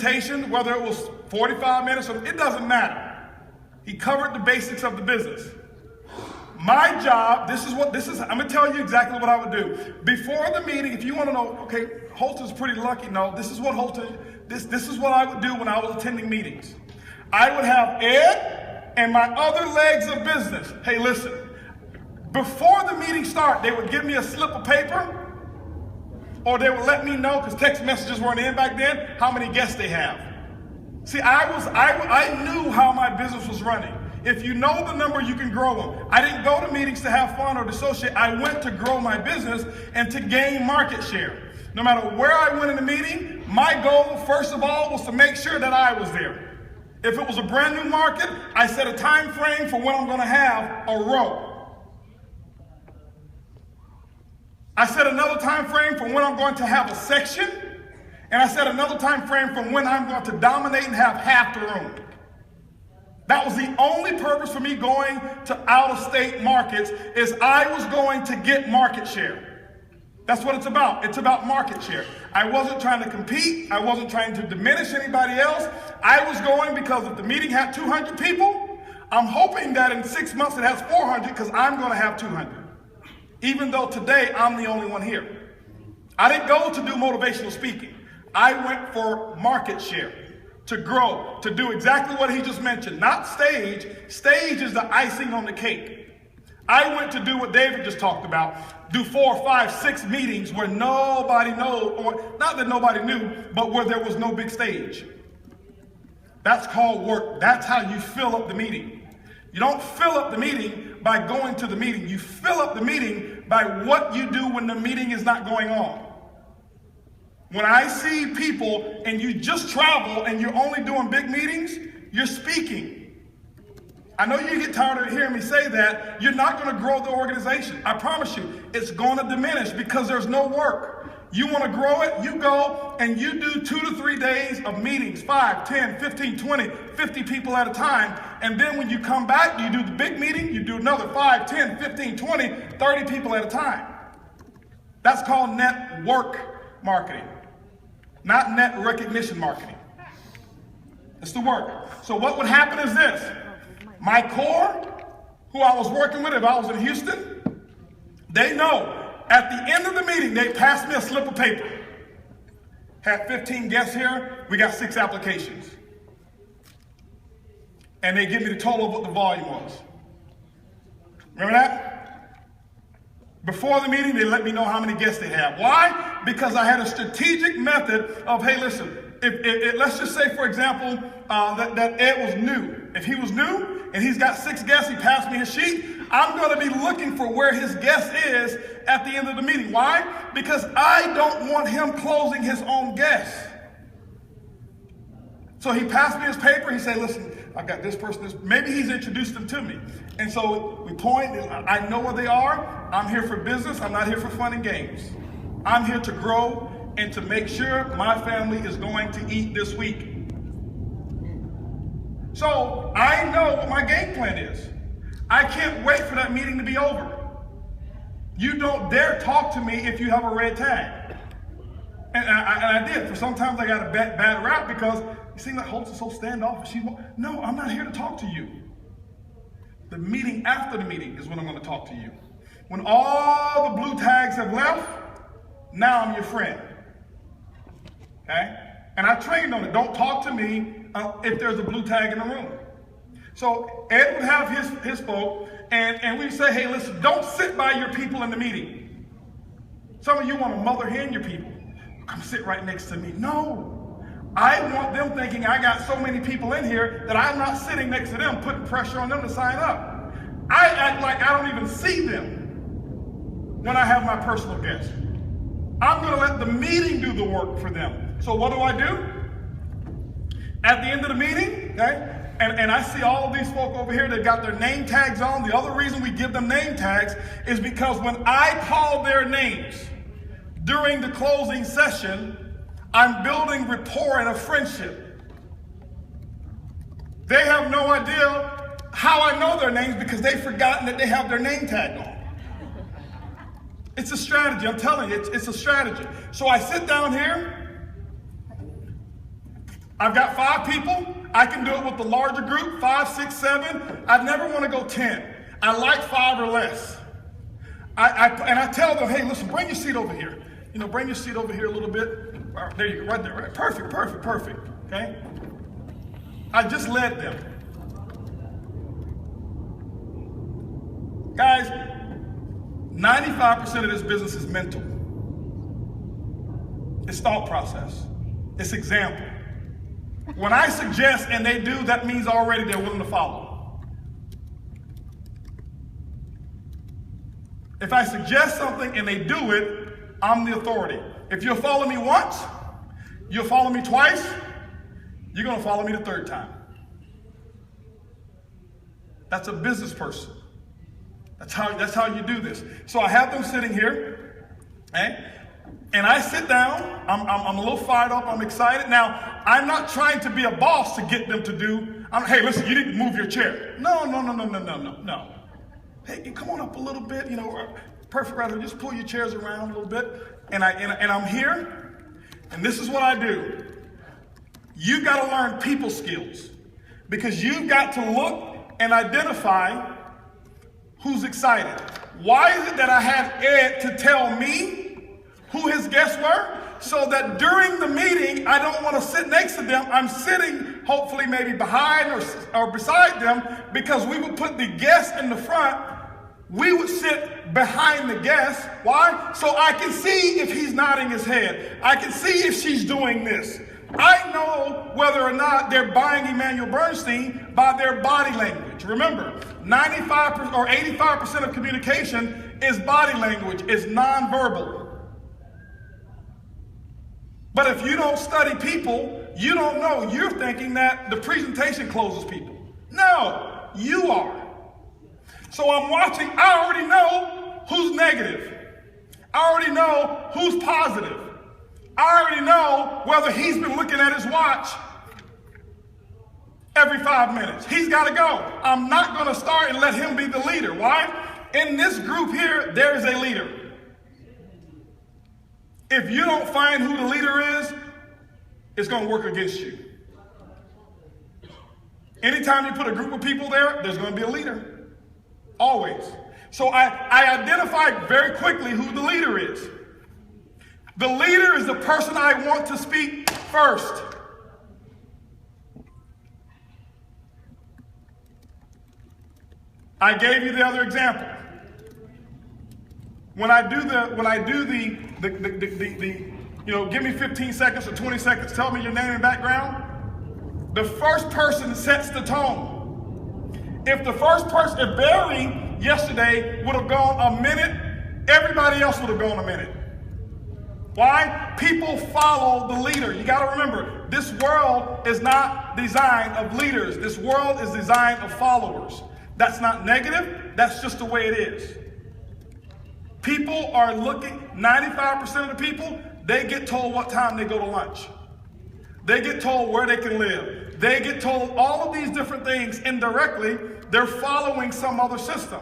presentation, whether it was 45 minutes or it doesn't matter. He covered the basics of the business. My job, I'm gonna tell you exactly what I would do. Before the meeting, if you wanna know, okay, Holton's pretty lucky, no, this is what I would do when I was attending meetings. I would have Ed and my other legs of business. Hey, listen, before the meeting started, they would give me a slip of paper, or they would let me know, because text messages weren't in back then, how many guests they have. See, I knew how my business was running. If you know the number, you can grow them. I didn't go to meetings to have fun or to associate. I went to grow my business and to gain market share. No matter where I went in the meeting, my goal, first of all, was to make sure that I was there. If it was a brand new market, I set a time frame for when I'm going to have a row. I set another time frame for when I'm going to have a section, and I set another time frame for when I'm going to dominate and have half the room. That was the only purpose for me going to out-of-state markets, is I was going to get market share. That's what it's about. It's about market share. I wasn't trying to compete. I wasn't trying to diminish anybody else. I was going because if the meeting had 200 people, I'm hoping that in 6 months it has 400, because I'm going to have 200. Even though today I'm the only one here. I didn't go to do motivational speaking. I went for market share, to grow, to do exactly what he just mentioned. Not stage. Stage is the icing on the cake. I went to do what David just talked about, do 4, 5, 6 meetings where nobody knows, or not that nobody knew, but where there was no big stage. That's called work. That's how you fill up the meeting. You don't fill up the meeting by going to the meeting. You fill up the meeting by what you do when the meeting is not going on. When I see people and you just travel and you're only doing big meetings, you're speaking. I know you get tired of hearing me say that. You're not going to grow the organization. I promise you, it's going to diminish because there's no work. You want to grow it, you go and you do 2 to 3 days of meetings, 5, 10, 15, 20, 50 people at a time. And then when you come back, you do the big meeting, you do another 5, 10, 15, 20, 30 people at a time. That's called network marketing, not net recognition marketing. It's the work. So what would happen is this. My core, who I was working with if I was in Houston, they know at the end of the meeting, they passed me a slip of paper. Had 15 guests here, we got 6 applications. And they give me the total of what the volume was. Remember that? Before the meeting, they let me know how many guests they have. Why? Because I had a strategic method of, hey, listen, if let's just say, for example, that Ed was new. If he was new and he's got 6 guests, he passed me his sheet, I'm going to be looking for where his guest is at the end of the meeting. Why? Because I don't want him closing his own guests. So he passed me his paper. He said, listen, I got this person. Maybe he's introduced them to me. And so we point. I know where they are. I'm here for business. I'm not here for fun and games. I'm here to grow and to make sure my family is going to eat this week. So I know what my game plan is. I can't wait for that meeting to be over. You don't dare talk to me if you have a red tag. And I did. For sometimes I got a bad rap because you seem like Holton's so standoffish. No, I'm not here to talk to you. The meeting after the meeting is when I'm going to talk to you. When all the blue tags have left, now I'm your friend. Okay? And I trained on it. Don't talk to me if there's a blue tag in the room. So Ed would have his folk, and we'd say, hey, listen, don't sit by your people in the meeting. Some of you want to mother hen your people. Come sit right next to me. No. I want them thinking I got so many people in here that I'm not sitting next to them, putting pressure on them to sign up. I act like I don't even see them when I have my personal guests. I'm going to let the meeting do the work for them. So what do? At the end of the meeting, okay, and I see all of these folk over here that got their name tags on. The other reason we give them name tags is because when I call their names during the closing session, I'm building rapport and a friendship. They have no idea how I know their names because they've forgotten that they have their name tag on. It's a strategy. I'm telling you, it's a strategy. So I sit down here. I've got 5 people. I can do it with the larger group, 5, 6, 7. I never want to go 10. I like 5 or less. And I tell them, hey, listen, bring your seat over here. Bring your seat over here a little bit. There you go, right there, right. Perfect, perfect, perfect, okay? I just led them. Guys, 95% of this business is mental. It's thought process. It's example. When I suggest and they do, that means already they're willing to follow. If I suggest something and they do it, I'm the authority. If you'll follow me once, you'll follow me twice, you're going to follow me the 3rd time. That's a business person. That's how you do this. So I have them sitting here, okay? And I sit down. I'm a little fired up. I'm excited. Now, I'm not trying to be a boss to get them to do. Hey, listen, you need to move your chair. No. Hey, come on up a little bit. Perfect. Rather, just pull your chairs around a little bit. And I'm here. And this is what I do. You've got to learn people skills because you've got to look and identify who's excited. Why is it that I had Ed to tell me who his guests were? So that during the meeting, I don't want to sit next to them. I'm sitting, hopefully maybe behind or beside them, because we would put the guest in the front. We would sit behind the guest. Why? So I can see if he's nodding his head. I can see if she's doing this. I know whether or not they're buying Emmanuel Bernstein by their body language. Remember, 95% or 85% of communication is body language, is nonverbal. But if you don't study people, you don't know. You're thinking that the presentation closes people. No, you are. So I'm watching. I already know who's negative. I already know who's positive. I already know whether he's been looking at his watch every 5 minutes. He's got to go. I'm not going to start and let him be the leader. Why? In this group here, there is a leader. If you don't find who the leader is, it's going to work against you. Anytime you put a group of people there, there's going to be a leader. Always. So I identified very quickly who the leader is. The leader is the person I want to speak first. I gave you the other example. When I do the give me 15 seconds or 20 seconds, tell me your name and background, the first person sets the tone. If Barry yesterday would have gone a minute, everybody else would have gone a minute. Why? People follow the leader. You got to remember, this world is not designed of leaders. This world is designed of followers. That's not negative. That's just the way it is. People are looking, 95% of the people, they get told what time they go to lunch. They get told where they can live. They get told all of these different things indirectly. They're following some other system.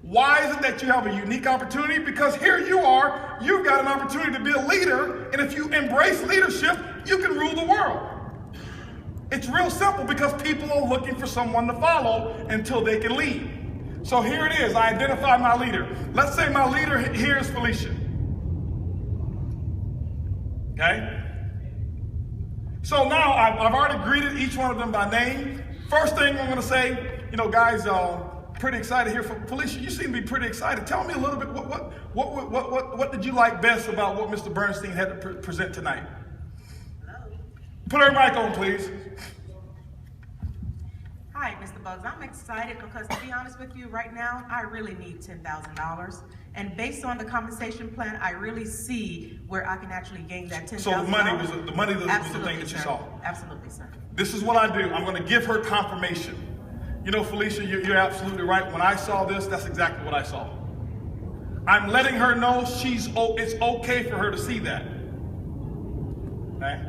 Why is it that you have a unique opportunity? Because here you are, you've got an opportunity to be a leader, and if you embrace leadership, you can rule the world. It's real simple because people are looking for someone to follow until they can lead. So here it is, I identify my leader. Let's say my leader here is Felicia. Okay? So now I've already greeted each one of them by name. First thing I'm gonna say, guys, pretty excited here for Felicia. You seem to be pretty excited. Tell me a little bit, what did you like best about what Mr. Bernstein had to present tonight? Put her mic on, please. Hi, Mr. Buggs. I'm excited because, to be honest with you, right now, I really need $10,000. And based on the compensation plan, I really see where I can actually gain that $10,000. So the money was the thing that you saw? Absolutely, sir. This is what I do. I'm going to give her confirmation. Felicia, you're absolutely right. When I saw this, that's exactly what I saw. I'm letting her know it's okay for her to see that. Okay?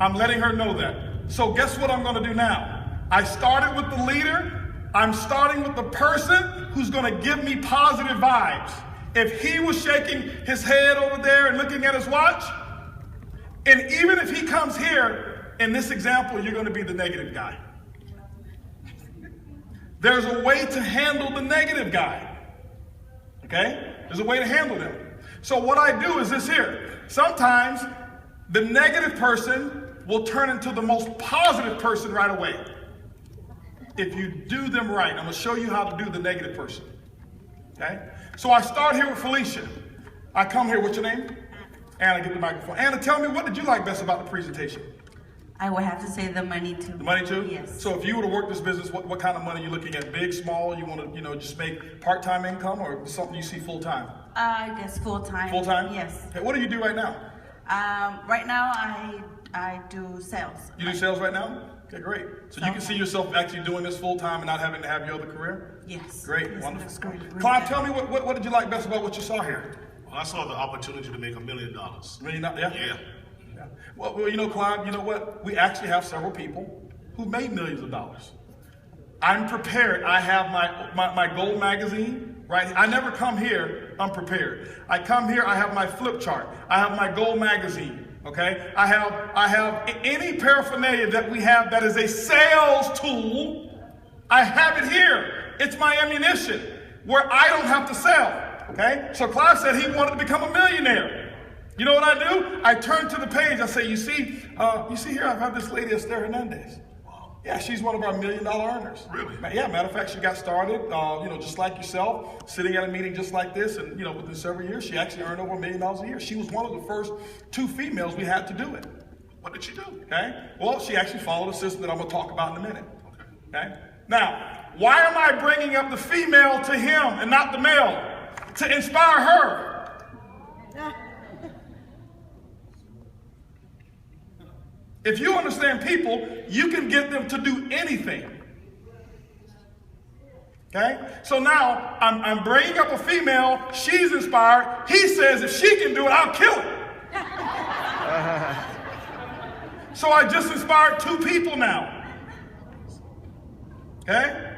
I'm letting her know that. So guess what I'm going to do now? I started with the leader. I'm starting with the person who's going to give me positive vibes. If he was shaking his head over there and looking at his watch, and even if he comes here in this example, you're going to be the negative guy. There's a way to handle the negative guy. Okay? There's a way to handle them. So what I do is this here. Sometimes the negative person will turn into the most positive person right away. If you do them right. I'm going to show you how to do the negative person. Okay? So I start here with Felicia. I come here, what's your name? Anna, get the microphone. Anna, tell me, what did you like best about the presentation? I would have to say the money too. The money too? Yes. So if you were to work this business, what kind of money are you looking at? Big, small? You want to, just make part-time income, or something you see full-time? I guess full-time. Full-time? Yes. Okay, what do you do right now? Right now I do sales. You do sales right now? Okay, great. So you can see yourself actually doing this full-time and not having to have your other career? Yes. Great, Yes, wonderful. that's great. Clive, tell me, what did you like best about what you saw here? Well, I saw the opportunity to make $1 million. Yeah? Yeah. Yeah. Well, Clive, you know what? We actually have several people who made millions of dollars. I'm prepared. I have my gold magazine, right? I never come here unprepared. I come here, I have my flip chart. I have my gold magazine, okay? I have any paraphernalia that we have that is a sales tool. I have it here. It's my ammunition where I don't have to sell, okay? So Clive said he wanted to become a millionaire. You know what I do? I turn to the page. I say, you see here, I have this lady, Esther Hernandez. Yeah, she's one of our $1 million earners. Really? Yeah, matter of fact, she got started, just like yourself, sitting at a meeting just like this, and, within several years, she actually earned over $1 million a year. She was one of the first 2 females we had to do it. What did she do? Okay? Well, she actually followed a system that I'm going to talk about in a minute. Okay? Now, why am I bringing up the female to him and not the male? To inspire her. If you understand people, you can get them to do anything. Okay? So now, I'm bringing up a female, she's inspired, he says if she can do it, I'll kill her. So I just inspired 2 people now. Okay?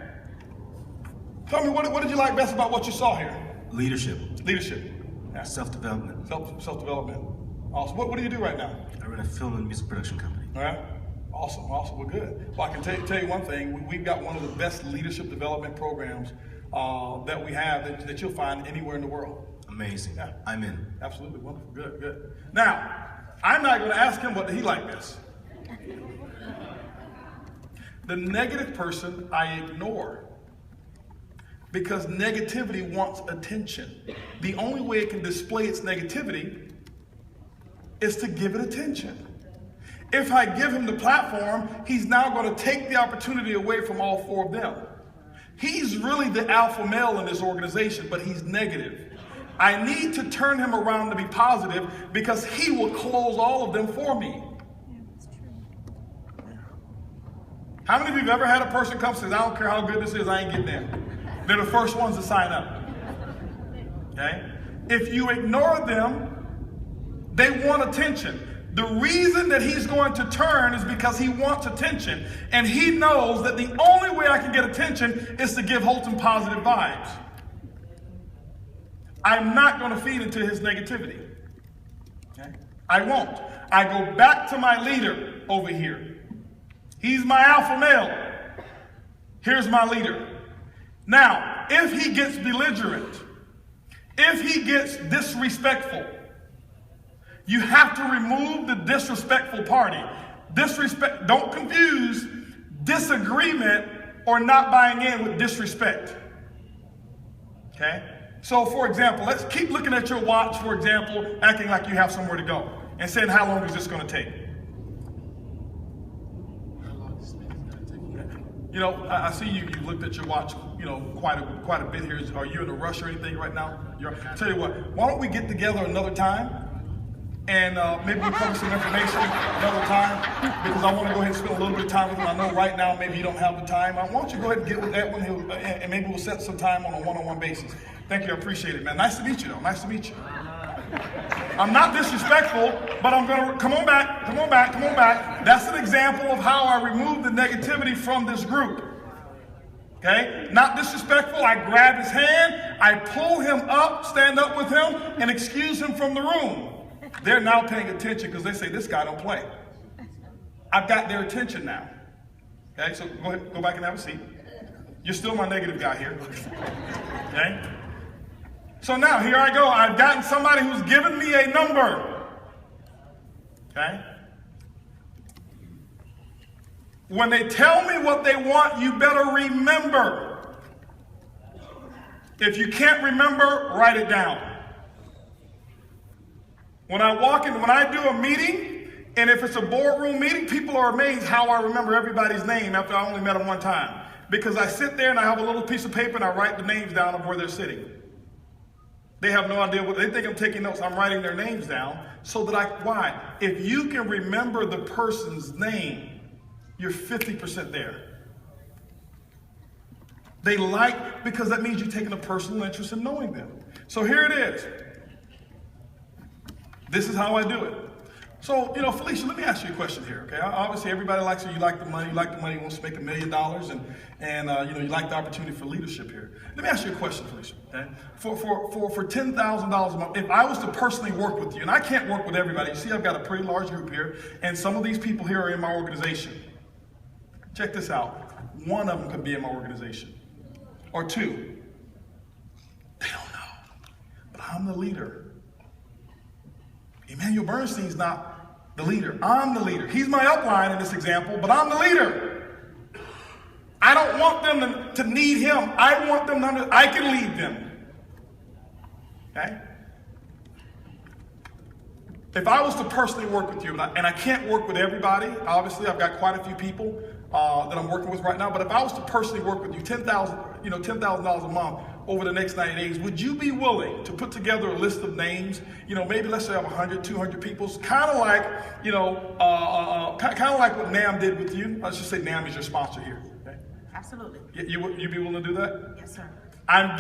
Tell me, what did you like best about what you saw here? Leadership. Leadership. Yeah. Self-development. Self-development. Awesome. What do you do right now? I run a film and music production company. All right. Awesome. We're good. Well, I can tell you one thing. We've got one of the best leadership development programs that we have that you'll find anywhere in the world. Amazing. Yeah. I'm in. Absolutely. Wonderful. Good. Now, I'm not going to ask him what did he like best. The negative person I ignore because negativity wants attention. The only way it can display its negativity is to give it attention. If I give him the platform, he's now going to take the opportunity away from all 4 of them. He's really the alpha male in this organization, but he's negative. I need to turn him around to be positive because he will close all of them for me. How many of you have ever had a person come and says, I don't care how good this is, I ain't getting in. They're the first ones to sign up. Okay? If you ignore them, they want attention. The reason that he's going to turn is because he wants attention. And he knows that the only way I can get attention is to give Holton positive vibes. I'm not going to feed into his negativity. Okay? I won't. I go back to my leader over here. He's my alpha male. Here's my leader. Now, if he gets belligerent, if he gets disrespectful, you have to remove the disrespectful party. Disrespect, don't confuse disagreement or not buying in with disrespect. Okay? So, for example, let's keep looking at your watch, for example, acting like you have somewhere to go and saying, how long is this going to take? I see you looked at your watch, quite a bit here. Are you in a rush or anything right now? I'll tell you what, why don't we get together another time? And maybe we'll cover some information another time because I want to go ahead and spend a little bit of time with him. I know right now maybe you don't have the time. Why don't you go ahead and get with Edwin and maybe we'll set some time on a one-on-one basis. Thank you, I appreciate it, man. Nice to meet you, though. Nice to meet you. I'm not disrespectful, but I'm going to, come on back. That's an example of how I remove the negativity from this group. Okay? Not disrespectful. I grab his hand, I pull him up, stand up with him, and excuse him from the room. They're now paying attention because they say, this guy don't play. I've got their attention now. Okay, so go ahead, go back and have a seat. You're still my negative guy here. Okay? So now, here I go. I've gotten somebody who's given me a number. Okay? When they tell me what they want, you better remember. If you can't remember, write it down. When I walk in, when I do a meeting, and if it's a boardroom meeting, people are amazed how I remember everybody's name after I only met them one time. Because I sit there and I have a little piece of paper and I write the names down of where they're sitting. They have no idea what they think. I'm taking notes. I'm writing their names down so that why? If you can remember the person's name, you're 50% there. They like, because that means you're taking a personal interest in knowing them. So here it is. This is how I do it. So, Felicia, let me ask you a question here, okay? Obviously, everybody likes you. You like the money. You like the money. You want to make $1 million, and you like the opportunity for leadership here. Let me ask you a question, Felicia, okay? For $10,000 a month, if I was to personally work with you, and I can't work with everybody. You see, I've got a pretty large group here, and some of these people here are in my organization. Check this out. One of them could be in my organization, or two. They don't know, but I'm the leader. Emmanuel Bernstein's not the leader. I'm the leader. He's my upline in this example, but I'm the leader. I don't want them to need him. I want them to I can lead them. Okay? If I was to personally work with you, and I can't work with everybody, obviously I've got quite a few people that I'm working with right now, but if I was to personally work with you, $10,000 a month over the next 90 days, would you be willing to put together a list of names? Maybe let's say I have 100, 200 people, kind of like, kind of like what NAM did with you. Let's just say NAM is your sponsor here. Okay? Absolutely. You be willing to do that? Yes, sir. I'm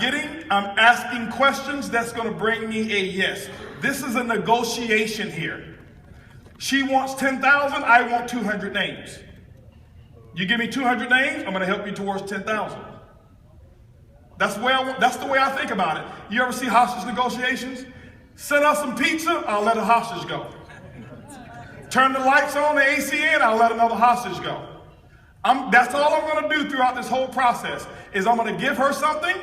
asking questions that's going to bring me a yes. This is a negotiation here. She wants 10,000, I want 200 names. You give me 200 names, I'm going to help you towards 10,000. That's the way I think about it. You ever see hostage negotiations? Send us some pizza, I'll let a hostage go. Turn the lights on, the AC in, I'll let another hostage go. That's all I'm going to do throughout this whole process, is I'm going to give her something,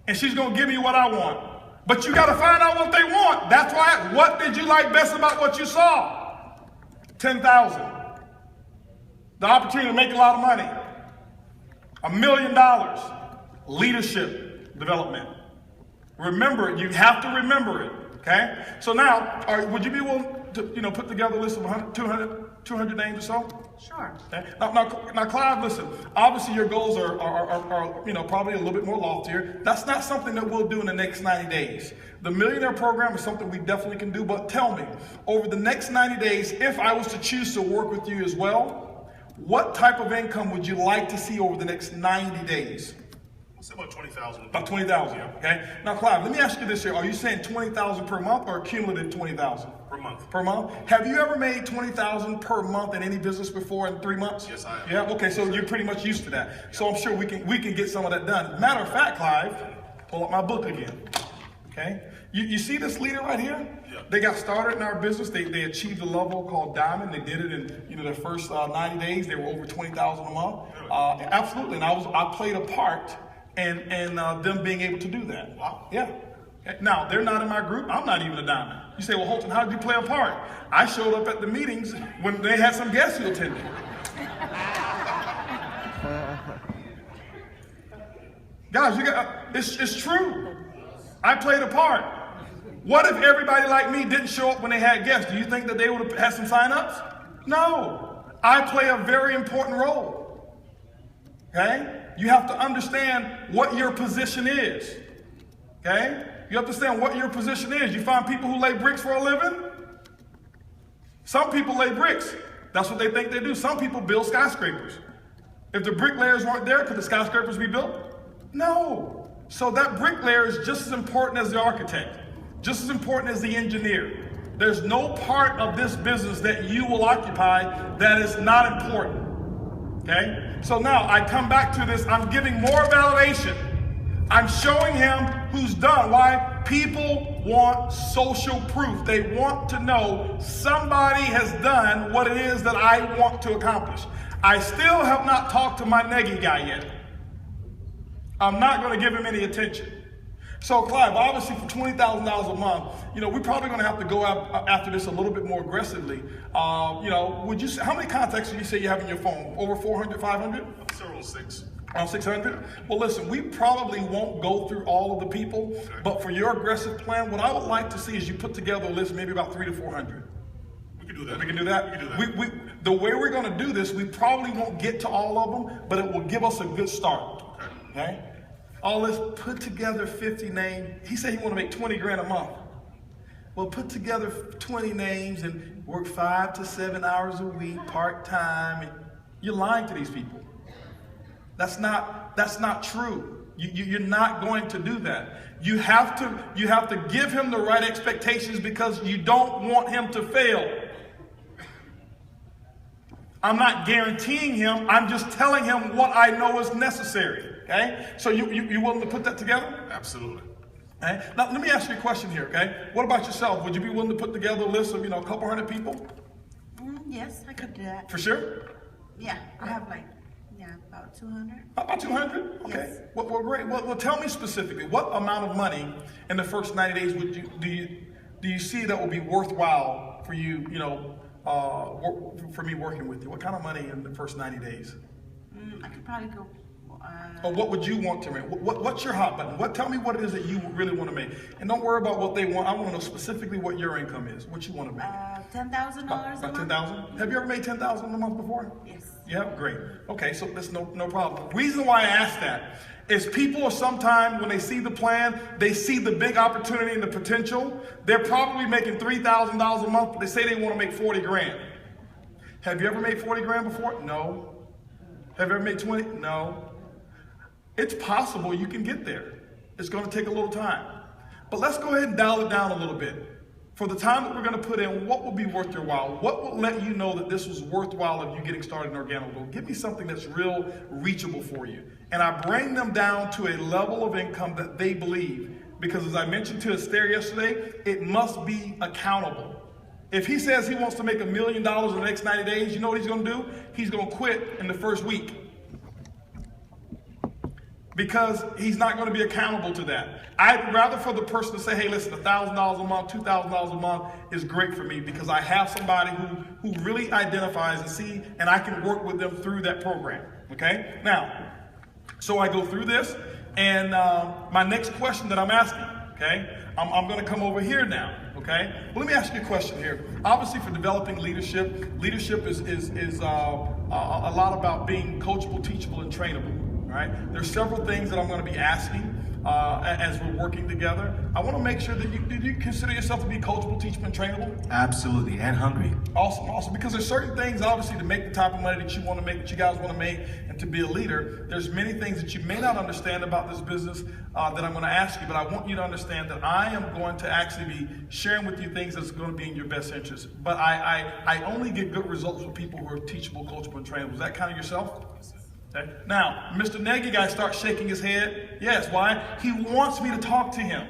and she's going to give me what I want. But you got to find out what they want. That's why, what did you like best about what you saw? 10,000. The opportunity to make a lot of money. $1 million. Leadership development. Remember it. You have to remember it. Okay? So now, would you be willing to put together a list of 200 names or so? Sure. Okay. Now, Clive, listen. Obviously, your goals are probably a little bit more loftier. That's not something that we'll do in the next 90 days. The Millionaire Program is something we definitely can do. But tell me, over the next 90 days, if I was to choose to work with you as well, what type of income would you like to see over the next 90 days? I'll say about 20,000. About 20,000. Okay. Now, Clive, let me ask you this here: are you saying 20,000 per month or cumulative 20,000 per month? Per month. Have you ever made 20,000 per month in any business before in 3 months? Yes, I have. Yeah. Okay. So you're pretty much used to that. Yeah. So I'm sure we can get some of that done. Matter of fact, Clive, pull up my book again. Okay. You see this leader right here? Yeah. They got started in our business. They achieved a level called Diamond. They did it in their first 90 days. They were over 20,000 a month. Really? Absolutely. And I played a part in them being able to do that. Wow. Yeah. Now, they're not in my group. I'm not even a diamond. You say, well, Holton, how did you play a part? I showed up at the meetings when they had some guests who attended. Guys, it's true. I played a part. What if everybody like me didn't show up when they had guests? Do you think that they would have had some sign-ups? No. I play a very important role. Okay? You have to understand what your position is. Okay? You have to understand what your position is. You find people who lay bricks for a living. Some people lay bricks. That's what they think they do. Some people build skyscrapers. If the bricklayers weren't there, could the skyscrapers be built? No. So that bricklayer is just as important as the architect, just as important as the engineer. There's no part of this business that you will occupy that is not important. Okay? So now I come back to this. I'm giving more validation. I'm showing him who's done. Why? People want social proof. They want to know somebody has done what it is that I want to accomplish. I still have not talked to my neggy guy yet. I'm not going to give him any attention. So Clive, obviously for $20,000 a month, we're probably going to have to go after this a little bit more aggressively. Would you say, how many contacts did you say you have in your phone? Over 400, 500? Several six. On 600? Well, listen, we probably won't go through all of the people, but for your aggressive plan, what I would like to see is you put together a list, maybe about 300 to 400. We can do that. We can do that? We can do that. The way we're going to do this, we probably won't get to all of them, but it will give us a good start. Okay? All this, put together 50 names. He said he want to make 20 grand a month. Well, put together 20 names and work 5 to 7 hours a week, part-time. And you're lying to these people. That's not true. You're not going to do that. You have to give him the right expectations because you don't want him to fail. I'm not guaranteeing him. I'm just telling him what I know is necessary. Okay? So you willing to put that together? Absolutely. Okay? Now let me ask you a question here. Okay? What about yourself? Would you be willing to put together a list of a couple hundred people? Yes, I could do that. For sure. Yeah, I have about 200. About 200? Okay. Yes. Well, great. Well, tell me specifically, what amount of money in the first 90 days do you see that will be worthwhile for you? For me working with you. What kind of money in the first 90 days? I could probably go. Or what would you want to make? What's your hot button? Tell me what it is that you really want to make. And don't worry about what they want. I want to know specifically what your income is, what you want to make. $10,000 a month. About 10,000? Have you ever made 10,000 a month before? Yes. Yeah, great. Okay, so that's no problem. The reason why I ask that is people are sometimes, when they see the plan, they see the big opportunity and the potential. They're probably making $3,000 a month, but they say they want to make 40 grand. Have you ever made 40 grand before? No. Have you ever made 20? No. It's possible you can get there. It's going to take a little time. But let's go ahead and dial it down a little bit. For the time that we're going to put in, what will be worth your while? What will let you know that this was worthwhile of you getting started in Organo? Give me something that's real reachable for you. And I bring them down to a level of income that they believe. Because as I mentioned to Esther yesterday, it must be accountable. If he says he wants to make $1 million in the next 90 days, you know what he's going to do? He's going to quit in the first week. Because he's not going to be accountable to that. I'd rather for the person to say, hey, listen, $1,000 a month, $2,000 a month is great for me because I have somebody who really identifies and see, and I can work with them through that program. Okay? Now, so I go through this, and my next question that I'm asking, okay, I'm going to come over here now. Okay? Well, let me ask you a question here. Obviously, for developing leadership is a lot about being coachable, teachable, and trainable. All right? There's several things that I'm going to be asking as we're working together. I want to make sure that you consider yourself to be coachable, teachable, and trainable. Absolutely, and hungry. Awesome. Because there's certain things, obviously, to make the type of money that you want to make, that you guys want to make, and to be a leader. There's many things that you may not understand about this business that I'm going to ask you, but I want you to understand that I am going to actually be sharing with you things that's going to be in your best interest. But I only get good results with people who are teachable, coachable, and trainable. Is that kind of yourself? Okay. Now, Mr. Nagy guy starts shaking his head. Yes, why? He wants me to talk to him.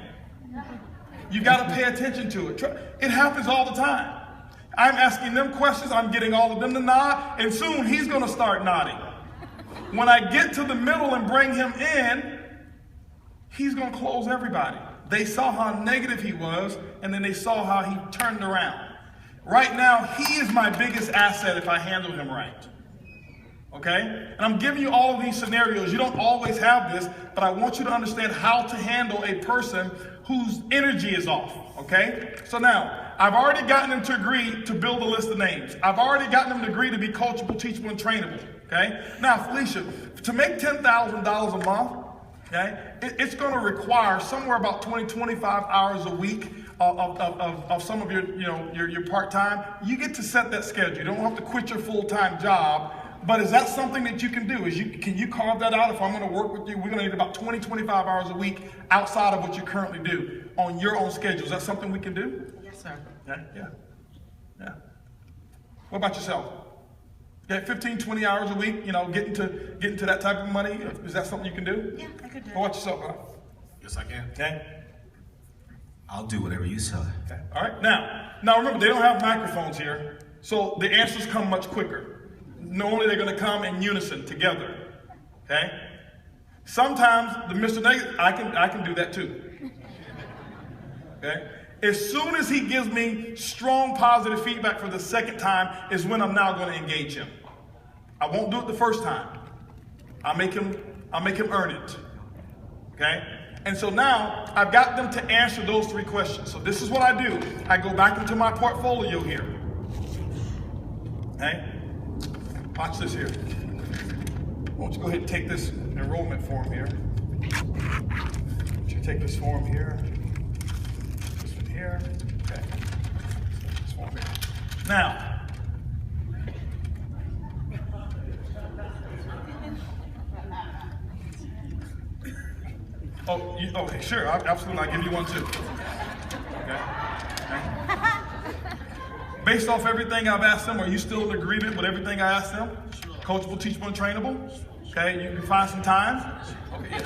You got to pay attention to it. It happens all the time. I'm asking them questions. I'm getting all of them to nod, and soon he's going to start nodding. When I get to the middle and bring him in, he's going to close everybody. They saw how negative he was, and then they saw how he turned around. Right now, he is my biggest asset if I handle him right. Okay? And I'm giving you all of these scenarios. You don't always have this, but I want you to understand how to handle a person whose energy is off. Okay? So now, I've already gotten them to agree to build a list of names. I've already gotten them to agree to be coachable, teachable, and trainable. Okay? Now, Felicia, to make $10,000 a month, okay, it's going to require somewhere about 25 hours a week of some of your part-time. You get to set that schedule. You don't have to quit your full-time job. But is that something that you can do? Can you carve that out? If I'm going to work with you, we're going to need about 25 hours a week outside of what you currently do on your own schedule. Is that something we can do? Yes, sir. Yeah. What about yourself? Okay, 15, 20 hours a week, getting to that type of money. Is that something you can do? Yeah, I could do it. What about yourself, huh? Yes, I can. Okay. I'll do whatever you say. Okay. All right. Now remember, they don't have microphones here, so the answers come much quicker. Normally, they're going to come in unison together. Okay. Sometimes the Mr. Negative, I can do that too. Okay. As soon as he gives me strong positive feedback for the second time is when I'm now going to engage him. I won't do it the first time. I'll make him earn it. Okay? And so now I've got them to answer those 3 questions. So this is what I do. I go back into my portfolio here. Okay? Watch this here. Why don't you go ahead and take this enrollment form here. Why don't you take this form here. This one here. Okay. This form here. Now, okay, sure, absolutely, I'll give you one too. Okay. Based off everything I've asked them, are you still in agreement with everything I asked them? Coachable, teachable, and trainable? Okay, you can find some time? Okay.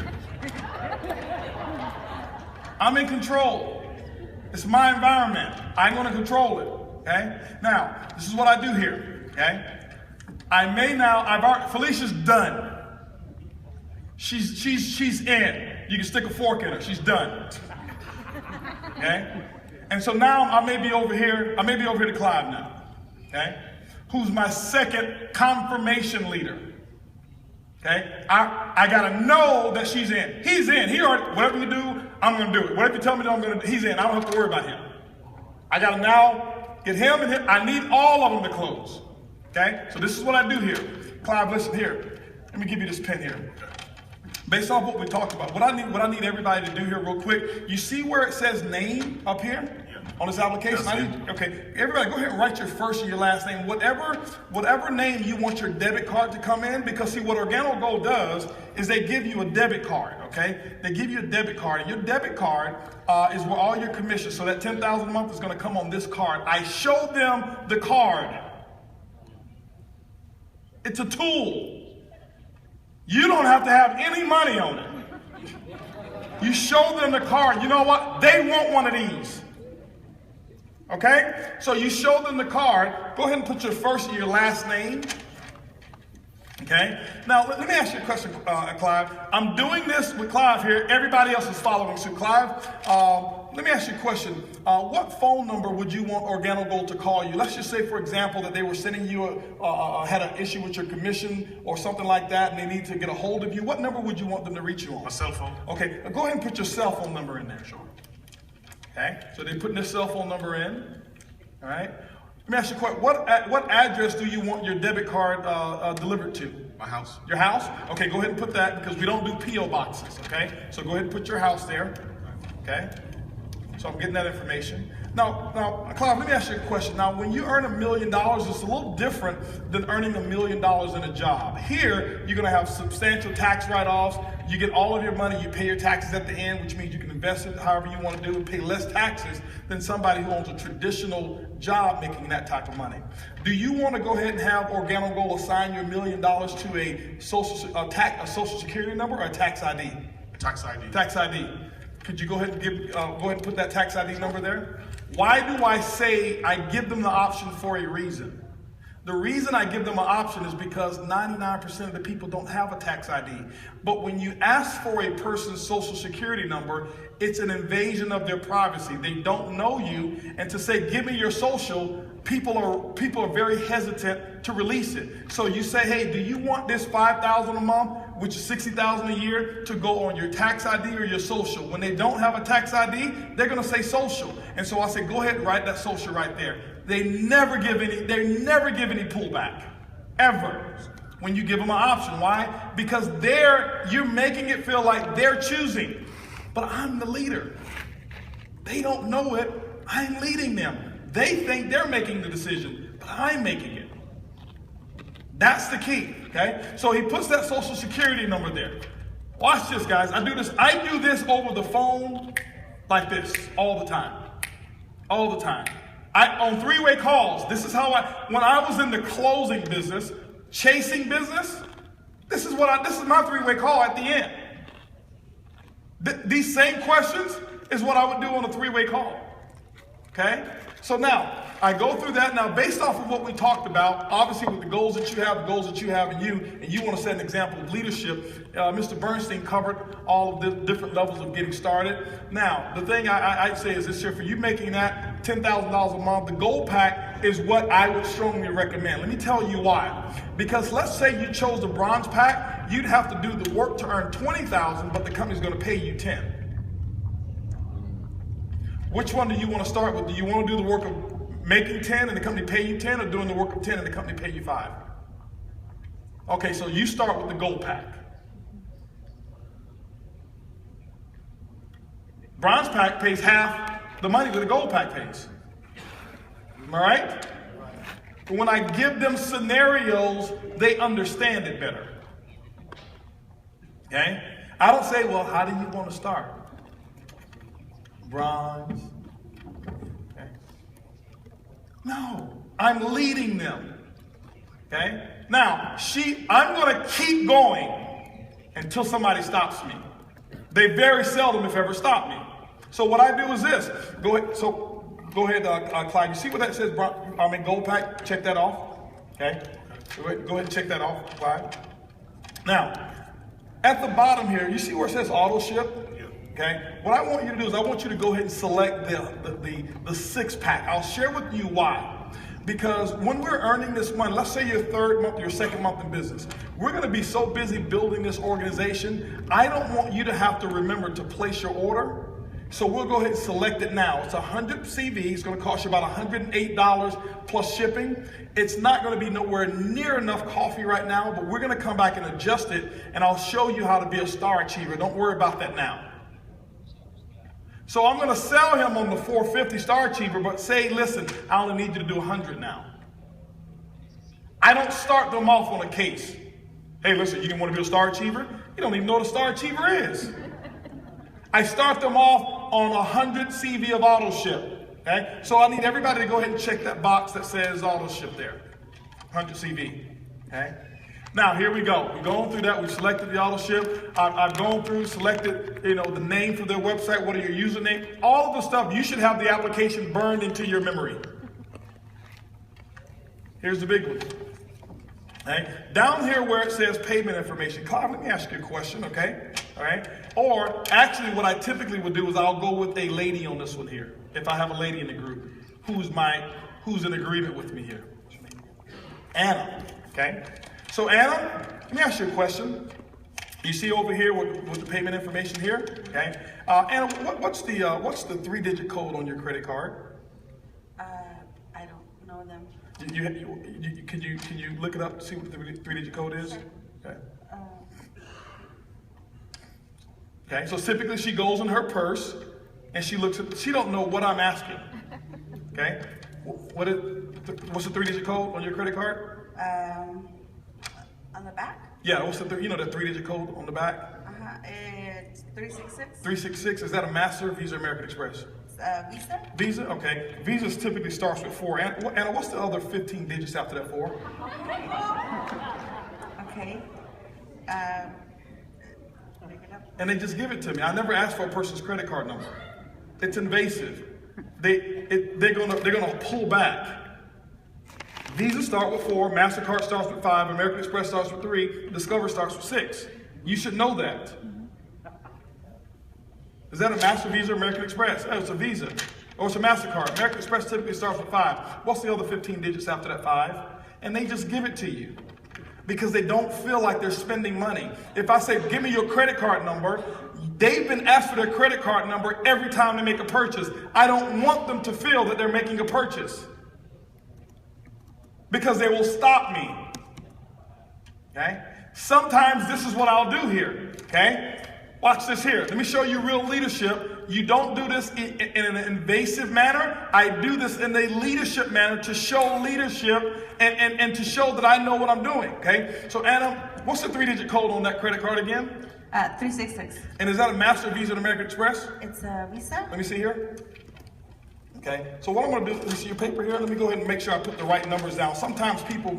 I'm in control. It's my environment. I'm gonna control it, okay? Now, this is what I do here, okay? Felicia's done. She's in. You can stick a fork in her. She's done. Okay? And so now I may be over here to Clive now. Okay? Who's my second confirmation leader. Okay? I gotta know that she's in. He's in. He already, whatever you do, I'm gonna do it. Whatever you tell me to, I'm gonna do, he's in. I don't have to worry about him. I gotta now get him and him. I need all of them to close. Okay? So this is what I do here. Clive, listen here. Let me give you this pen here. Based on what we talked about, what I need everybody to do here real quick, you see where it says name up here on this application? Okay, everybody go ahead and write your first and your last name, whatever name you want your debit card to come in, because see what OrganoGold does is they give you a debit card, okay? They give you a debit card, and your debit card is where all your commissions, so that $10,000 a month is gonna come on this card. I show them the card. It's a tool. You don't have to have any money on it. You show them the card. You know what? They want one of these. Okay? So you show them the card. Go ahead and put your first and your last name. Okay? Now, let me ask you a question, Clive. I'm doing this with Clive here. Everybody else is following suit. Clive, let me ask you a question. What phone number would you want OrganoGold to call you? Let's just say, for example, that they were sending you had an issue with your commission or something like that, and they need to get a hold of you. What number would you want them to reach you on? My cell phone. Okay, go ahead and put your cell phone number in there. Sure. Okay, so they're putting their cell phone number in. All right. Let me ask you a question. What address do you want your debit card delivered to? My house. Your house? Okay, go ahead and put that, because we don't do P.O. boxes, okay? So go ahead and put your house there, okay? So I'm getting that information. Now, Clive, let me ask you a question. Now, when you earn $1 million, it's a little different than earning $1 million in a job. Here, you're gonna have substantial tax write-offs. You get all of your money, you pay your taxes at the end, which means you can invest it however you want to do and pay less taxes than somebody who owns a traditional job making that type of money. Do you want to go ahead and have OrganoGold assign your $1 million to a social security number or a tax ID? Tax ID. Tax ID. Could you go ahead and put that tax ID number there? Why do I say I give them the option for a reason? The reason I give them an option is because 99% of the people don't have a tax ID. But when you ask for a person's social security number, it's an invasion of their privacy. They don't know you, and to say, give me your social, people are very hesitant to release it. So you say, hey, do you want this $5,000 a month, which is $60,000 a year, to go on your tax ID or your social? When they don't have a tax ID, they're gonna say social. And so I say, go ahead and write that social right there. They never give any pullback, ever, when you give them an option. Why? Because you're making it feel like they're choosing. But I'm the leader. They don't know it. I'm leading them. They think they're making the decision, but I'm making it. That's the key, okay? So he puts that social security number there. Watch this, guys. I do this over the phone like this all the time. All the time. On three-way calls, this is how when I was in the closing business, chasing business, this is my three-way call at the end. These same questions, is what I would do on a three-way call. Okay? So now, I go through that. Now, based off of what we talked about, obviously with the goals that you have, the goals that you have in you, and you want to set an example of leadership, Mr. Bernstein covered all of the different levels of getting started. Now, the thing I'd say is this here, for you making that $10,000 a month, the gold pack is what I would strongly recommend. Let me tell you why. Because let's say you chose the bronze pack, you'd have to do the work to earn $20,000, but the company's going to pay you $10,000. Which one do you want to start with? Do you want to do the work of making 10 and the company pay you 10, or doing the work of 10 and the company pay you 5? Okay, so you start with the gold pack. Bronze pack pays half the money that the gold pack pays. Am I right? But when I give them scenarios, they understand it better. Okay? I don't say, well, how do you want to start? Bronze. Okay. No, I'm leading them. Okay? Now, I'm going to keep going until somebody stops me. They very seldom, if ever, stop me. So what I do is this. Go ahead, Clyde. You see what that says? Gold pack. Check that off. Okay? Go ahead and check that off, Clyde. Now, at the bottom here, you see where it says auto ship? Okay, what I want you to do is I want you to go ahead and select the six pack. I'll share with you why. Because when we're earning this money, let's say your third month, your second month in business, we're going to be so busy building this organization, I don't want you to have to remember to place your order. So we'll go ahead and select it now. It's 100 CV. It's going to cost you about $108 plus shipping. It's not going to be nowhere near enough coffee right now, but we're going to come back and adjust it, and I'll show you how to be a star achiever. Don't worry about that now. So I'm going to sell him on the 450 star achiever, but say, listen, I only need you to do 100 now. I don't start them off on a case. Hey, listen, you didn't want to be a star achiever? You don't even know what a star achiever is. I start them off on 100 CV of auto ship. Okay? So I need everybody to go ahead and check that box that says auto ship there. 100 CV. Okay? Now, here we go. We're going through that. We've selected the auto ship. I've gone through, selected, the name for their website. What are your username? All of the stuff, you should have the application burned into your memory. Here's the big one. Okay? Down here where it says payment information, Clive, let me ask you a question, okay? All right? Or actually what I typically would do is I'll go with a lady on this one here. If I have a lady in the group, who's in agreement with me here? Anna, okay? So Anna, let me ask you a question. You see over here with the payment information here, okay? Anna, what's the three-digit code on your credit card? I don't know them. Can you look it up to see what the three-digit code is? Sure. Okay. Okay. So typically she goes in her purse and she looks at. She don't know what I'm asking. Okay. What's the three-digit code on your credit card? On the back? Yeah. What's the that three-digit code on the back? It's 366. 366. Is that a Master, Visa, or American Express? Visa. Visa. Okay. Visa typically starts with 4. Anna, what's the other 15 digits after that 4? Okay. And they just give it to me. I never ask for a person's credit card number. It's invasive. They're gonna pull back. Visa start with 4, MasterCard starts with 5, American Express starts with 3, Discover starts with 6. You should know that. Is that a Master, Visa, or American Express? Oh, it's a Visa. Or it's a MasterCard. American Express typically starts with 5. What's the other 15 digits after that 5? And they just give it to you because they don't feel like they're spending money. If I say, give me your credit card number, they've been asked for their credit card number every time they make a purchase. I don't want them to feel that they're making a purchase because they will stop me. Okay? Sometimes this is what I'll do here. Okay? Watch this here. Let me show you real leadership. You don't do this in an invasive manner. I do this in a leadership manner to show leadership and to show that I know what I'm doing. Okay? So Anna, what's the 3-digit code on that credit card again? 366. And is that a Master, Visa, and American Express? It's a Visa. Let me see here. Okay, so what I'm going to do, let me see your paper here. Let me go ahead and make sure I put the right numbers down. Sometimes people,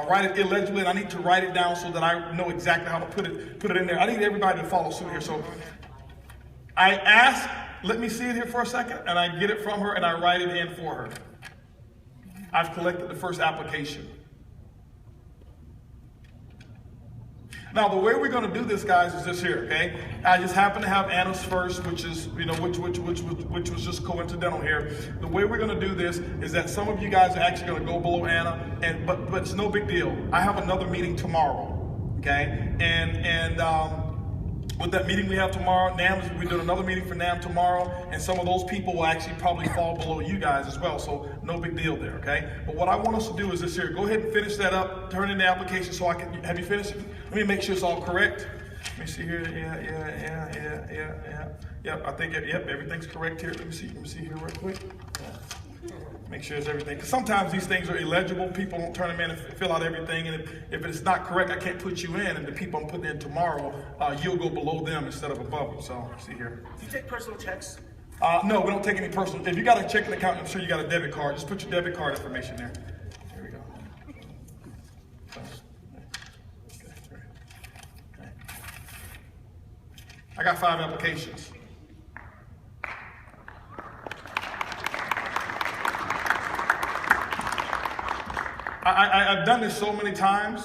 write it illegibly, and I need to write it down so that I know exactly how to put it in there. I need everybody to follow suit here. So I ask let me see it here for a second, and I get it from her and I write it in for her. I've collected the first application. Now, the way we're going to do this, guys, is this here, okay? I just happen to have Anna's first, which is, which was just coincidental here. The way we're going to do this is that some of you guys are actually going to go below Anna, but it's no big deal. I have another meeting tomorrow, okay? And with that meeting we have tomorrow, we're doing another meeting for NAM tomorrow, and some of those people will actually probably fall below you guys as well, so no big deal there, okay? But what I want us to do is this here. Go ahead and finish that up, turn in the application so I can, have you finished it? Let me make sure it's all correct. Let me see here, Yep, I think, yep, everything's correct here. Let me see here real quick. Yeah. Make sure it's everything. Because sometimes these things are illegible. People don't turn them in and fill out everything. And if it's not correct, I can't put you in. And the people I'm putting in tomorrow, you'll go below them instead of above them. So, see here. Do you take personal checks? No, we don't take any personal. If you got a checking account, I'm sure you got a debit card. Just put your debit card information there. There we go. Okay. I got 5 applications. I've done this so many times.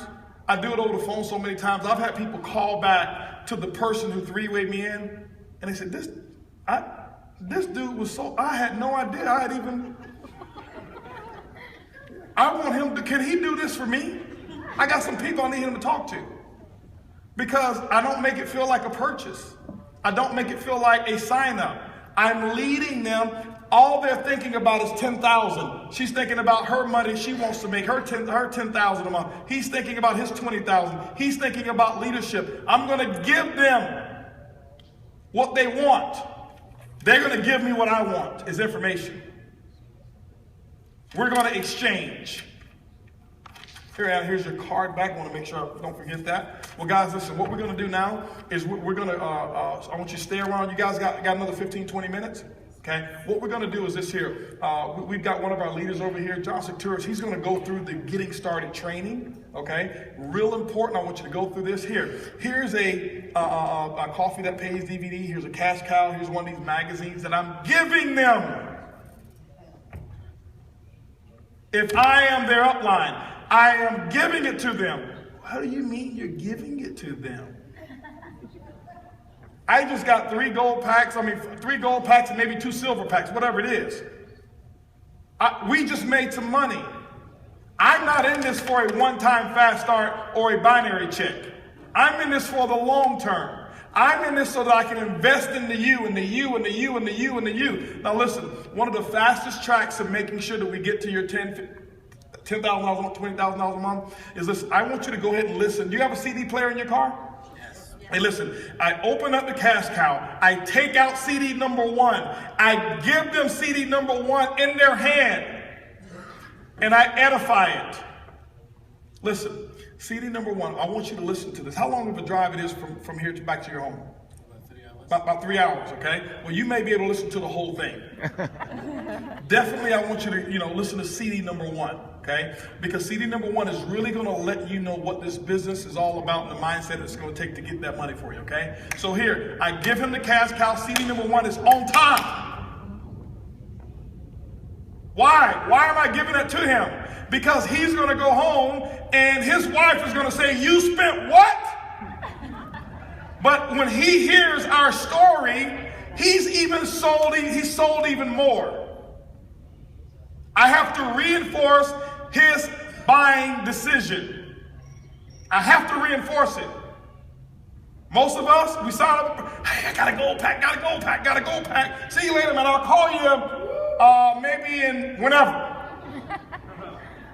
I do it over the phone so many times. I've had people call back to the person who three-wayed me in, and they said, this dude was so, I had no idea I want him to, can he do this for me? I got some people I need him to talk to. Because I don't make it feel like a purchase. I don't make it feel like a sign up. I'm leading them. All they're thinking about is 10,000. She's thinking about her money. She wants to make her 10,000 a month. He's thinking about his 20,000. He's thinking about leadership. I'm going to give them what they want. They're going to give me what I want, is information. We're going to exchange. Here's your card back. I want to make sure I don't forget that. Well, guys, listen, what we're going to do now is we're going to, I want you to stay around. You guys got another 15, 20 minutes? Okay, what we're going to do is this here. We've got one of our leaders over here, John Secturis. He's going to go through the getting started training. Okay, real important. I want you to go through this here. Here's a Coffee That Pays DVD. Here's a cash cow. Here's one of these magazines that I'm giving them. If I am their upline, I am giving it to them. How do you mean you're giving it to them? I just got 3 gold packs, 3 gold packs and maybe 2 silver packs, whatever it is. We just made some money. I'm not in this for a one-time fast start or a binary check. I'm in this for the long term. I'm in this so that I can invest in the you, and the you, and the you, and the you, and the you. Now listen, one of the fastest tracks of making sure that we get to your $10,000 a month, $20,000 a month is listen, I want you to go ahead and listen. Do you have a CD player in your car? Hey, listen, I open up the cash cow. I take out CD number 1. I give them CD number 1 in their hand. And I edify it. Listen, CD number 1, I want you to listen to this. How long of a drive it is from here to back to your home? About 3 hours, okay? Well, you may be able to listen to the whole thing. Definitely, I want you to, listen to CD number 1, okay? Because CD number 1 is really going to let you know what this business is all about and the mindset it's going to take to get that money for you, okay? So here, I give him the cash cow. CD number 1 is on time. Why? Why am I giving it to him? Because he's going to go home and his wife is going to say, you spent what? But when he hears our story, he's sold even more. I have to reinforce his buying decision. I have to reinforce it. Most of us, we sign up, hey, I got a gold pack. See you later, man. I'll call you maybe in whenever.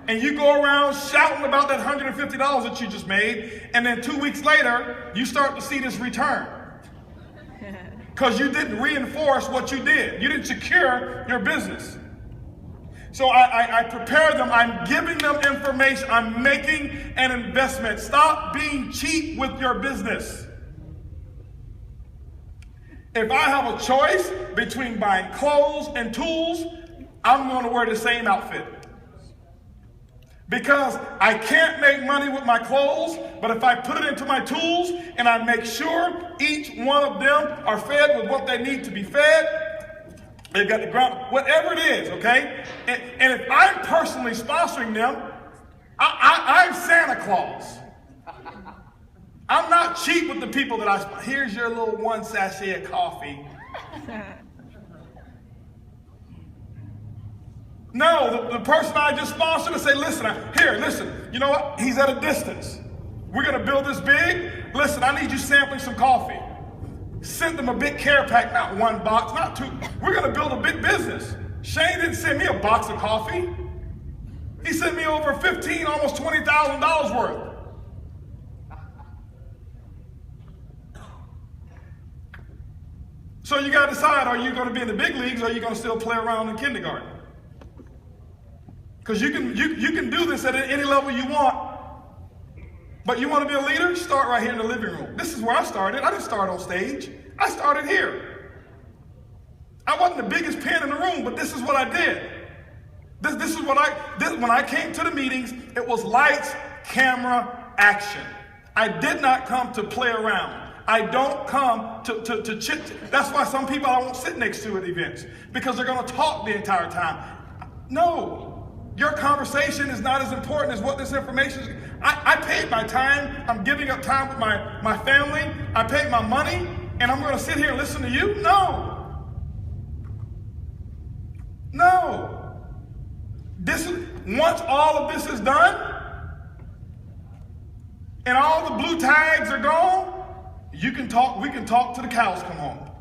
And you go around shouting about that $150 that you just made, and then 2 weeks later, you start to see this return. Because you didn't reinforce what you did. You didn't secure your business. So I prepare them. I'm giving them information. I'm making an investment. Stop being cheap with your business. If I have a choice between buying clothes and tools, I'm going to wear the same outfit. Because I can't make money with my clothes, but if I put it into my tools and I make sure each one of them are fed with what they need to be fed, They've got the ground, whatever it is, okay? And if I'm personally sponsoring them, I'm Santa Claus. I'm not cheap with the people that I sponsor. Here's your little 1 sachet of coffee. No, the person I just sponsored to say, listen, listen, you know what? He's at a distance. We're going to build this big. Listen, I need you sampling some coffee. Send them a big care pack, not 1 box, not 2. We're going to build a big business. Shane didn't send me a box of coffee. He sent me over $15,000, almost $20,000 worth. So you got to decide, are you going to be in the big leagues or are you going to still play around in kindergarten? Because you can do this at any level you want. But you want to be a leader? Start right here in the living room. This is where I started. I didn't start on stage. I started here. I wasn't the biggest pen in the room, but this is what I did. This is what when I came to the meetings, it was lights, camera, action. I did not come to play around. I don't come to chit. That's why some people I won't sit next to at events, because they're going to talk the entire time. No. Your conversation is not as important as what this information is. I paid my time. I'm giving up time with my family. I paid my money, and I'm going to sit here and listen to you? No. No. Once all of this is done, and all the blue tags are gone, we can talk till the cows come home.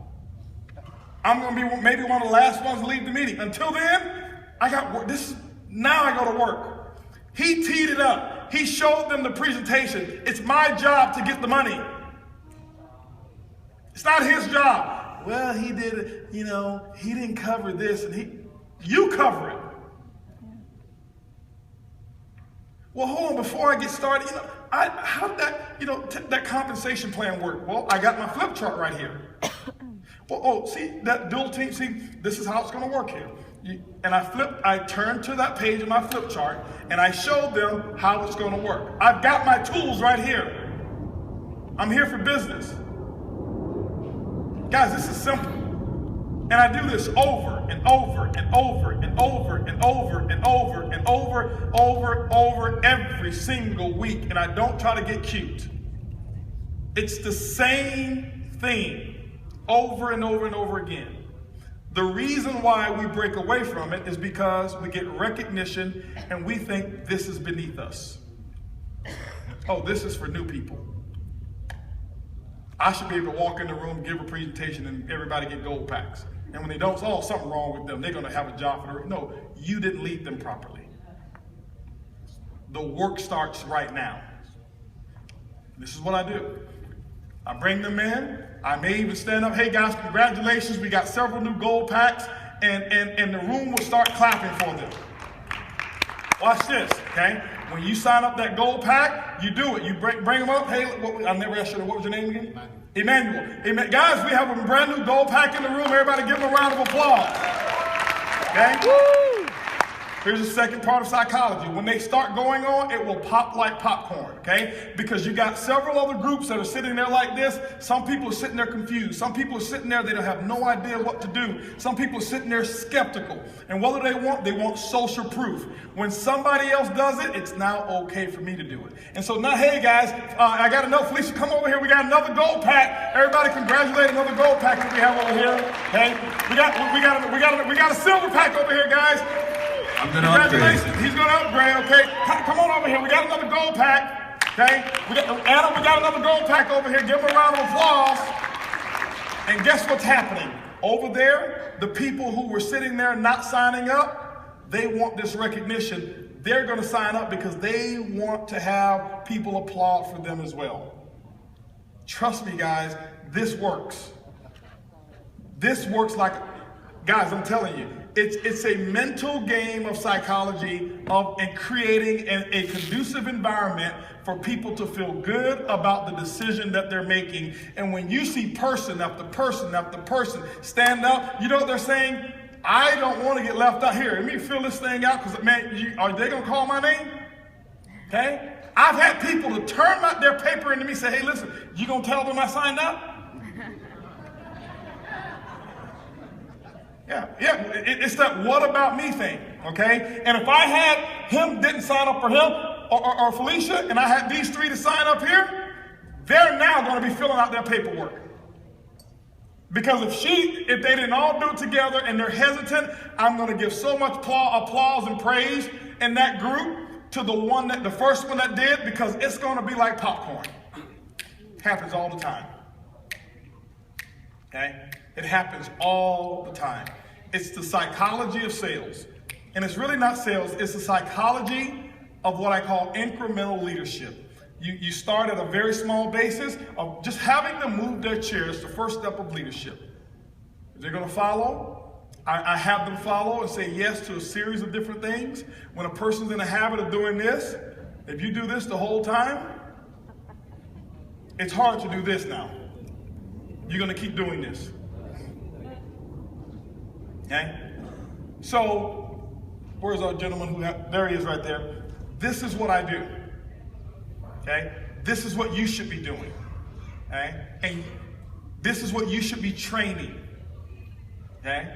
I'm going to be maybe one of the last ones to leave the meeting. Until then, I got work. Now I go to work. He teed it up. He showed them the presentation. It's my job to get the money. It's not his job. Well, he did it, he didn't cover this, and you cover it. Well, hold on, before I get started, how did that compensation plan work? Well, I got my flip chart right here. Well, see, that dual team, this is how it's going to work here. And I turned to that page in my flip chart, and I showed them how it's going to work. I've got my tools right here. I'm here for business. Guys, this is simple. And I do this over and over and over and over and over and over and over every single week. And I don't try to get cute. It's the same thing over and over and over again. The reason why we break away from it is because we get recognition and we think this is beneath us. Oh, this is for new people. I should be able to walk in the room, give a presentation, and everybody get gold packs. And when they don't, something wrong with them. They're going to have a job for the. No, you didn't lead them properly. The work starts right now. This is what I do. I bring them in. I may even stand up. Hey guys, congratulations. We got several new gold packs, and the room will start clapping for them. Watch this, okay? When you sign up that gold pack, you do it. You bring them up. Hey, I never asked you, what was your name again? Emmanuel. Guys, we have a brand new gold pack in the room. Everybody give them a round of applause. Okay? Woo! Here's the second part of psychology. When they start going on, it will pop like popcorn, okay? Because you got several other groups that are sitting there like this. Some people are sitting there confused. Some people are sitting there, they don't have no idea what to do. Some people are sitting there skeptical. And what do they want social proof. When somebody else does it, it's now okay for me to do it. And so now, hey guys, I got enough. Felicia, come over here. We got another gold pack. Everybody congratulate another gold pack that we have over here, okay? We got a silver pack over here, guys. I'm going to upgrade. He's going to upgrade, okay? Come on over here. We got another gold pack, okay? Adam, we got another gold pack over here. Give him a round of applause. And guess what's happening? Over there, the people who were sitting there not signing up, they want this recognition. They're going to sign up because they want to have people applaud for them as well. Trust me, guys, this works. This works like, guys, I'm telling you. It's a mental game of psychology and creating a conducive environment for people to feel good about the decision that they're making. And when you see person after person after person stand up, you know what they're saying? I don't want to get left out here. Let me fill this thing out because, man, are they going to call my name? Okay? I've had people to turn their paper into me and say, hey, listen, you going to tell them I signed up? It's that what about me thing, okay? And if I had him didn't sign up for him or Felicia, and I had these three to sign up here, they're now going to be filling out their paperwork. Because if they didn't all do it together and they're hesitant, I'm going to give so much applause and praise in that group to the first one that did, because it's going to be like popcorn. Happens all the time. Okay? It happens all the time. It's the psychology of sales. And it's really not sales, it's the psychology of what I call incremental leadership. You start at a very small basis of just having them move their chairs, the first step of leadership. If they're going to follow, I have them follow and say yes to a series of different things. When a person's in the habit of doing this, if you do this the whole time, it's hard to do this now. You're going to keep doing this. Okay? So, where's our gentleman there he is right there. This is what I do. Okay? This is what you should be doing. Okay? And this is what you should be training. Okay?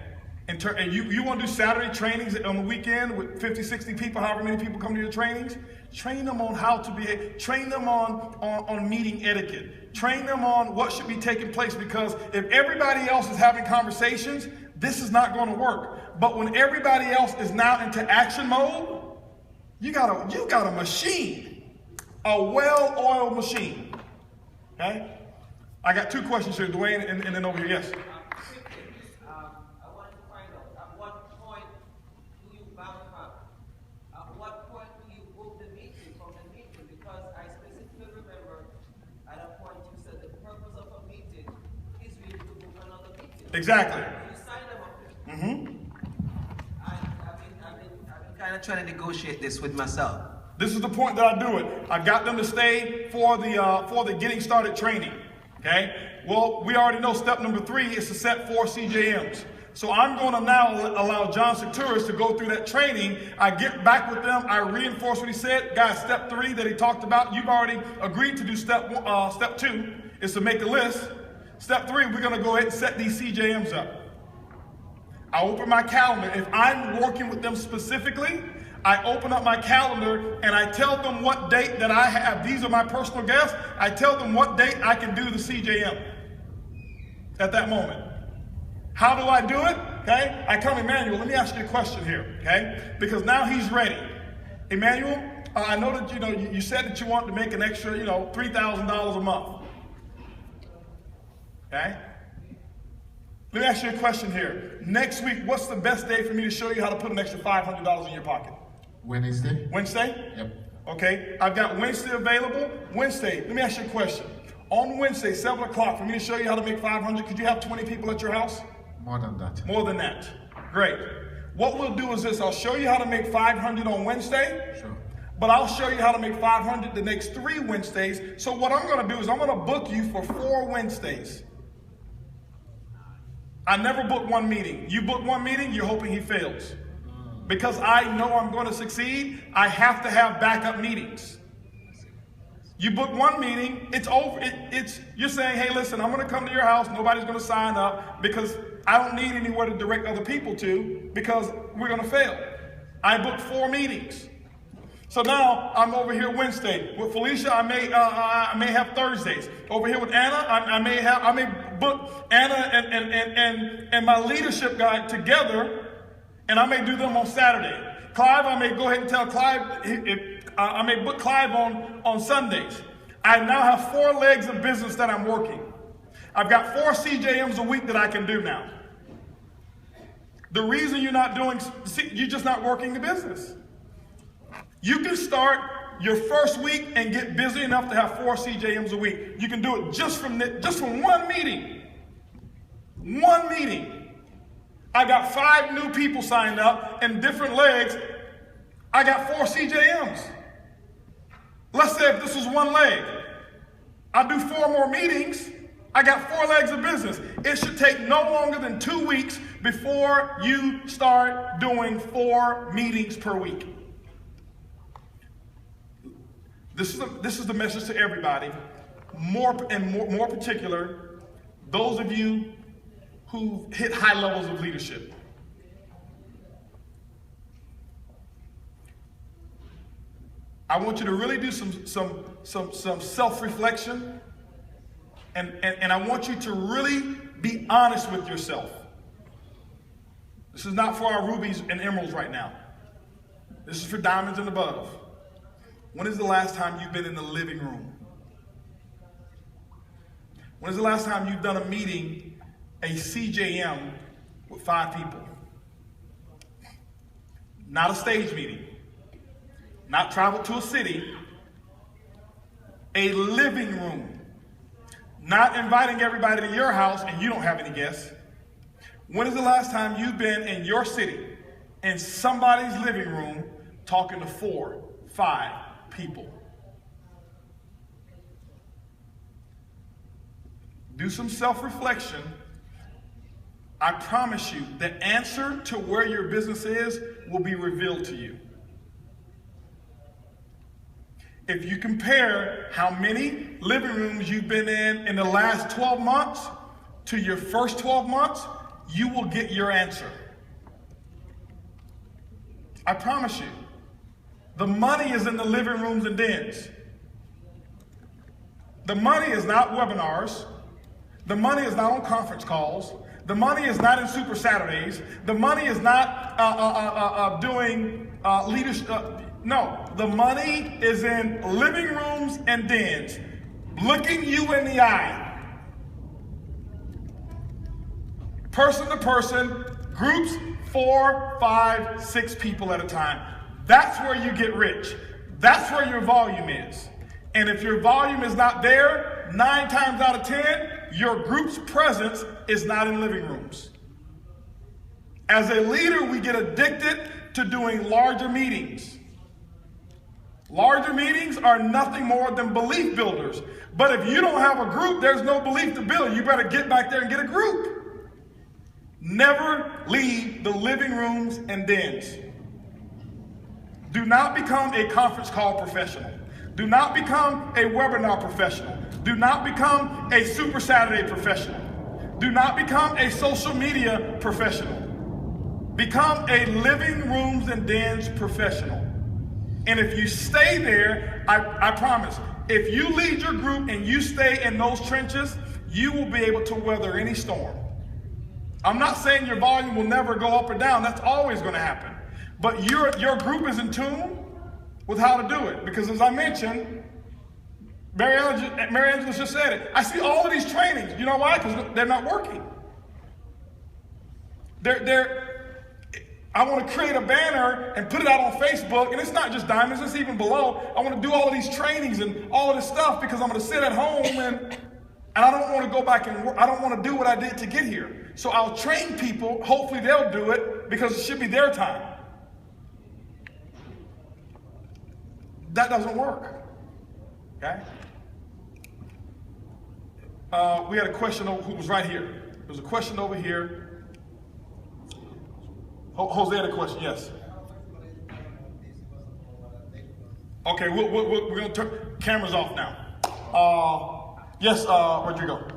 And you want to do Saturday trainings on the weekend with 50, 60 people, however many people come to your trainings? Train them on how to behave. Train them on meeting etiquette. Train them on what should be taking place, because if everybody else is having conversations, this is not going to work. But when everybody else is now into action mode, you got a machine, a well-oiled machine. Okay? I got two questions here, Dwayne, and then over here. Yes. Exactly. Mm-hmm. I've been kind of trying to negotiate this with myself. This is the point that I do it. I got them to stay for the getting started training. Okay. Well, we already know step number 3 is to set 4 CJMs. So I'm going to now allow John Secturis to go through that training. I get back with them. I reinforce what he said. Guys, step 3 that he talked about, you've already agreed to do step 2 is to make a list. Step 3, we're going to go ahead and set these CJMs up. I open my calendar. If I'm working with them specifically, I open up my calendar and I tell them what date that I have. These are my personal guests. I tell them what date I can do the CJM at that moment. How do I do it? Okay, I come, Emmanuel, let me ask you a question here, okay? Because now he's ready. Emmanuel, I know that you said that you want to make an extra, $3,000 a month. Okay? Let me ask you a question here. Next week, what's the best day for me to show you how to put an extra $500 in your pocket? Wednesday. Wednesday? Yep. Okay, I've got Wednesday available. Wednesday, let me ask you a question. On Wednesday, 7 o'clock, for me to show you how to make 500, could you have 20 people at your house? More than that. More than that. Great. What we'll do is this. I'll show you how to make 500 on Wednesday. Sure. But I'll show you how to make 500 the next 3 Wednesdays. So what I'm going to do is I'm going to book you for 4 Wednesdays. I never book one meeting. You book one meeting, you're hoping he fails. Because I know I'm going to succeed, I have to have backup meetings. You book one meeting, it's over. You're saying, hey, listen, I'm going to come to your house. Nobody's going to sign up because I don't need anywhere to direct other people to because we're going to fail. I booked 4 meetings. So now I'm over here Wednesday. With Felicia, I may have Thursdays. Over here with Anna, I may book Anna and my leadership guy together, and I may do them on Saturday. Clive, I may go ahead and tell Clive, I may book Clive on Sundays. I now have 4 legs of business that I'm working. I've got 4 CJMs a week that I can do now. The reason you're just not working the business. You can start your first week and get busy enough to have 4 CJMs a week. You can do it just from one meeting. One meeting. I got 5 new people signed up and different legs. I got 4 CJMs. Let's say if this was 1 leg, I do 4 more meetings. I got 4 legs of business. It should take no longer than 2 weeks before you start doing 4 meetings per week. This is the message to everybody. More particular, those of you who hit high levels of leadership. I want you to really do some self-reflection, and I want you to really be honest with yourself. This is not for our rubies and emeralds right now. This is for diamonds and above. When is the last time you've been in the living room? When is the last time you've done a meeting, a CJM, with 5 people? Not a stage meeting. Not travel to a city. A living room. Not inviting everybody to your house and you don't have any guests. When is the last time you've been in your city, in somebody's living room, talking to 4, 5 people? Do some self-reflection. I promise you, the answer to where your business is will be revealed to you. If you compare how many living rooms you've been in the last 12 months to your first 12 months, you will get your answer. I promise you. The money is in the living rooms and dens. The money is not webinars. The money is not on conference calls. The money is not in Super Saturdays. The money is not doing leadership. No, the money is in living rooms and dens, looking you in the eye. Person to person, groups, 4, 5, 6 people at a time. That's where you get rich. That's where your volume is. And if your volume is not there, 9 times out of 10, your group's presence is not in living rooms. As a leader, we get addicted to doing larger meetings. Larger meetings are nothing more than belief builders. But if you don't have a group, there's no belief to build. You better get back there and get a group. Never leave the living rooms and dens. Do not become a conference call professional. Do not become a webinar professional. Do not become a Super Saturday professional. Do not become a social media professional. Become a living rooms and dens professional. And if you stay there, I promise, if you lead your group and you stay in those trenches, you will be able to weather any storm. I'm not saying your volume will never go up or down. That's always going to happen. But your group is in tune with how to do it. Because as I mentioned, Mary Angela just said it. I see all of these trainings. You know why? Because they're not working. I want to create a banner and put it out on Facebook, and it's not just diamonds, it's even below. I want to do all of these trainings and all of this stuff because I'm going to sit at home and I don't want to go back and work. I don't want to do what I did to get here. So I'll train people. Hopefully they'll do it because it should be their time. That doesn't work. Okay? We had a question who was right here. There was a question over here. Jose had a question, yes. Okay, we're going to turn cameras off now. Yes, Rodrigo.